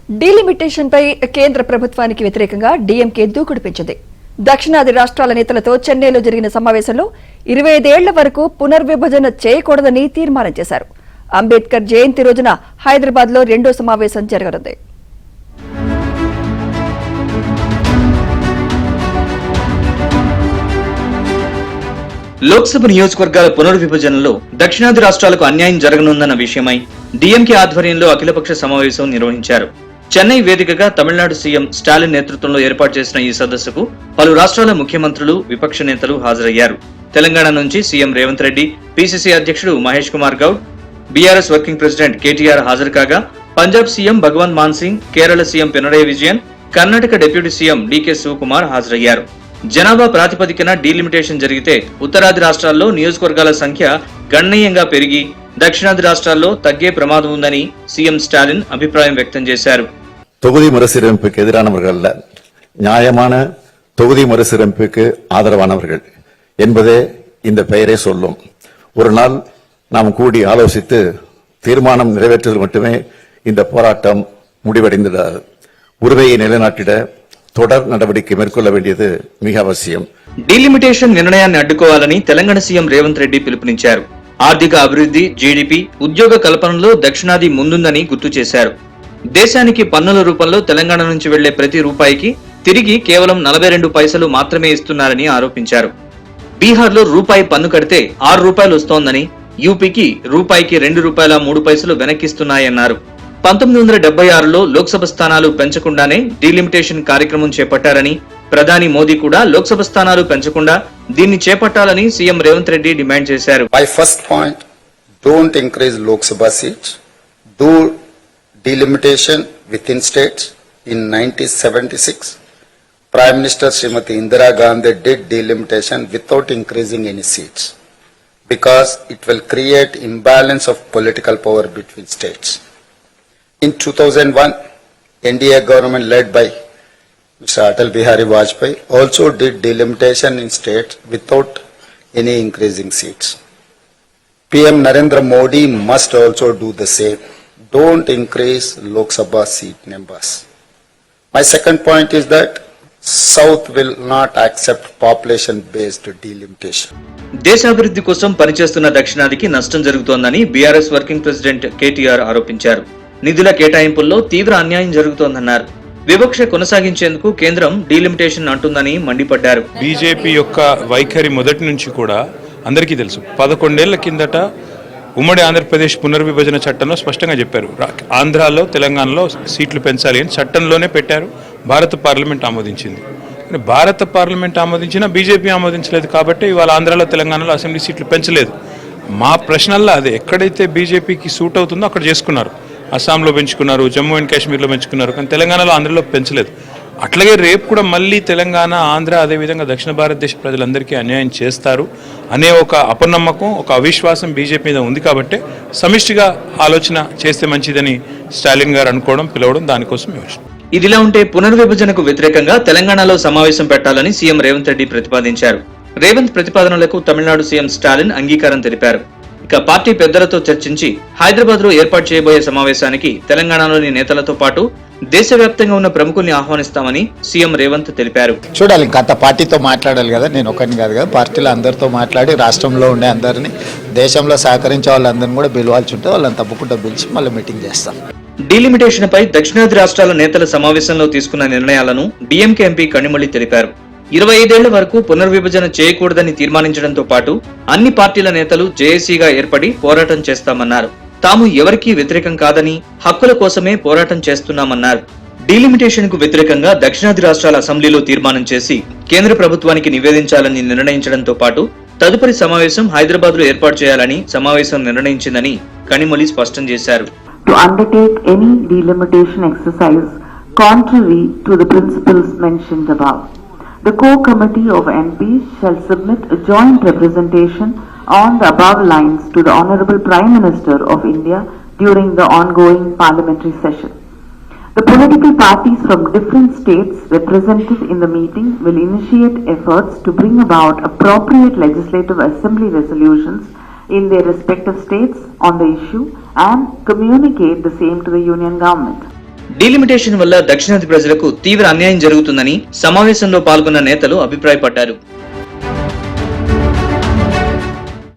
Delimitation పై కేంద్ర ప్రభుత్వానికి వ్యతిరేకంగా డీఎంకే దూకుడు పెంచింది. దక్షిణాది రాష్ట్రాల నేతలతో చెన్నైలో జరిగిన సమావేశంలో 25 ఏళ్ల వరకు పునర్విభజన చేయకూడదని తీర్మానం చేశారు. అంబేద్కర్ జయంతి రోజున హైదరాబాద్ లో రెండో సమావేశం జరగనుంది. లోక్సభ నియోజకవర్గాల పునర్విభజనలో దక్షిణాది రాష్ట్రాలకు అన్యాయం జరగనుందన్న విషయమై డీఎంకే ఆధ్వర్యంలో అఖిలపక్ష సమావేశం నిర్వహించారు. చెన్నై వేదికగా తమిళనాడు సీఎం స్టాలిన్ నేతృత్వంలో ఏర్పాటు చేసిన ఈ సదస్సుకు పలు రాష్ట్రాల ముఖ్యమంత్రులు, విపక్ష నేతలు హాజరయ్యారు. తెలంగాణ నుంచి సీఎం రేవంత్ రెడ్డి, పీసీసీ అధ్యక్షుడు Mahesh Kumar Goud, BRS working president KTR హాజరు కాగా, Punjab CM Bhagwant Mann Singh, Kerala CM Pinarayi Vijayan, Karnataka deputy CM DK Shivakumar హాజరయ్యారు. జనాభా ప్రాతిపదికన డీలిమిటేషన్ జరిగితే ఉత్తరాది రాష్ట్రాల్లో నియోజకవర్గాల సంఖ్య గణనీయంగా పెరిగి దక్షిణాది రాష్ట్రాల్లో తగ్గే ప్రమాదం ఉందని సీఎం స్టాలిన్ అభిప్రాయం వ్యక్తం చేశారు. தொகுதி மறுசீரமைப்புக்கு எதிரானவர்கள் அல்ல, நியாயமான தொகுதி மறுசீரமைப்புக்கு ஆதரவானவர்கள் என்பதே இந்த பெயரை சொல்லும். ஒரு நாள் நாம் கூடி ஆலோசித்து தீர்மானம் நிறைவேற்றுவது மட்டுமே இந்த போராட்டம் முடிவடைந்துள்ளது. உரிமையை நிலைநாட்டிட தொடர் நடவடிக்கை மேற்கொள்ள வேண்டியது మిగ అవసరం. డీలిమిటేషన్ నిర్ణయాన్ని అడ్డుకోవాలని తెలంగాణ సీఎం రేవంత్ రెడ్డి పిలుపునిచ్చారు. ఆర్థిక అభివృద్ధి, జీడీపీ, ఉద్యోగ కల్పనలో దక్షిణాది ముందుందని గుర్తు చేశారు. దేశానికి పన్నుల రూపంలో తెలంగాణ నుంచి వెళ్లే ప్రతి రూపాయికి తిరిగి కేవలం 42 పైసలు మాత్రమే ఇస్తున్నారని ఆరోపించారు. బీహార్లో రూపాయి పన్ను కడితే 6 రూపాయలు వస్తోందని, యూపీకి రూపాయికి 2 రూపాయల 3 పైసలు వెనక్కిస్తున్నాయన్నారు. 1976లో లోక్సభ స్థానాలు పెంచకుండానే డీలిమిటేషన్ కార్యక్రమం చేపట్టారని, ప్రధాని మోదీ కూడా లోక్సభ స్థానాలు పెంచకుండా దీన్ని చేపట్టాలని సీఎం రేవంత్ రెడ్డి డిమాండ్ చేశారు. My first point, don't increase Lok Sabha seats. Do delimitation within states. In 1976, Prime Minister Srimati Indira Gandhi did delimitation without increasing any seats because it will create imbalance of political power between states. In 2001, NDA government led by Mr. Atal Bihari Vajpayee also did delimitation in states without any increasing seats. PM Narendra Modi must also do the same. Don't increase Lok Sabha seat numbers. My second point is that South will not accept population-based delimitation. దేశాభివృద్ధి కోసం పనిచేస్తున్న దక్షిణాదికి నష్టం జరుగుతోందని BRS working president KTR ఆరోపించారు. నిధుల కేటాయింపుల్లో తీవ్ర అన్యాయం జరుగుతోందన్నారు. వివక్ష కొనసాగించేందుకు కేంద్రం డీలిమిటేషన్ అంటుందని మండిపడ్డారు. బీజేపీ యొక్క వైఖరి మొదటి నుంచి కూడా అందరికీ తెలుసు. 11 ఏళ్ల కిందట ఉమ్మడి ఆంధ్రప్రదేశ్ పునర్విభజన చట్టంలో స్పష్టంగా చెప్పారు, ఆంధ్రాలో తెలంగాణలో సీట్లు పెంచాలి అని చట్టంలోనే పెట్టారు. భారత పార్లమెంట్ ఆమోదించింది. భారత పార్లమెంట్ ఆమోదించినా బీజేపీ ఆమోదించలేదు కాబట్టి ఇవాళ ఆంధ్రాలో తెలంగాణలో అసెంబ్లీ సీట్లు పెంచలేదు. మా ప్రశ్నల్లో అదే, ఎక్కడైతే బీజేపీకి సూట్ అవుతుందో అక్కడ చేసుకున్నారు. అస్సాంలో పెంచుకున్నారు, జమ్మూ అండ్ కాశ్మీర్లో పెంచుకున్నారు, కానీ తెలంగాణలో, ఆంధ్రలో పెంచలేదు. అట్లాగే రేపు కూడా మళ్ళీ తెలంగాణ, ఆంధ్ర, అదేవిధంగా దక్షిణ భారతదేశ ప్రజలందరికీ అన్యాయం చేస్తారు అనే ఒక అపనమ్మకం, ఒక అవిశ్వాసం బీజేపీ మీద ఉంది. కాబట్టి సమిష్టిగా ఆలోచన చేస్తే మంచిదని స్టాలిన్ గారు అనుకోవడం, పిలవడం, దానికోసం యోచన. ఇదిలా ఉంటే పునర్విభజనకు వ్యతిరేకంగా తెలంగాణలో సమావేశం పెట్టాలని సీఎం రేవంత్ రెడ్డి ప్రతిపాదించారు. రేవంత్ ప్రతిపాదనలకు తమిళనాడు సీఎం స్టాలిన్ అంగీకారం తెలిపారు. ఇక పార్టీ పెద్దలతో చర్చించి హైదరాబాద్ లో ఏర్పాటు చేయబోయే సమావేశానికి తెలంగాణలోని నేతలతో పాటు దేశవ్యాప్తంగా ఉన్న ప్రముఖుల్ని ఆహ్వానిస్తామని సీఎం రేవంత్ తెలిపారు. చూడాలి, గత పార్టీతో మాట్లాడాలి కదా, నేను ఒకరిని కాదు కదా, పార్టీలో అందరితో మాట్లాడి రాష్ట్రంలో ఉండే అందరినీ, దేశంలో సహకరించే వాళ్ళందరినీ కూడా పిలవాల్సి ఉంటే వాళ్ళని తప్పకుండా పిలిచి మళ్ళీ మీటింగ్ చేస్తాం. డీలిమిటేషన్ పై దక్షిణాది రాష్ట్రాల నేతల సమావేశంలో తీసుకున్న నిర్ణయాలను డీఎంకే ఎంపీ కనిమొళి తెలిపారు. 25 ఏళ్ల వరకు పునర్విభజన చేయకూడదని తీర్మానించడంతో పాటు అన్ని పార్టీల నేతలు జేఏసీగా ఏర్పడి పోరాటం చేస్తామన్నారు. తాము ఎవరికీ వ్యతిరేకం కాదని, హక్కుల కోసమే పోరాటం చేస్తున్నామన్నారు. డీలిమిటేషన్ కు వ్యతిరేకంగా దక్షిణాది రాష్ట్రాల అసెంబ్లీలో తీర్మానం చేసి కేంద్ర ప్రభుత్వానికి నివేదించాలని నిర్ణయించడంతో పాటు తదుపరి సమావేశం హైదరాబాద్ లో ఏర్పాటు చేయాలని సమావేశం నిర్ణయించిందని కనిమొళి స్పష్టం చేశారు. To undertake any delimitation exercise contrary to the principles mentioned above. The core committee of MPs shall submit a joint representation on the above lines to the Honorable Prime Minister of India during the ongoing parliamentary session. The political parties from different states represented in the meeting will initiate efforts to bring about appropriate legislative assembly resolutions in their respective states on the issue and communicate the same to the union government. Delimitation వల్ల దక్షిణాది ప్రజలకు తీవ్ర అన్యాయం జరుగుతుందని సమావేశంలో పాల్గొన్న నేతలు అభిప్రాయపడ్డారు.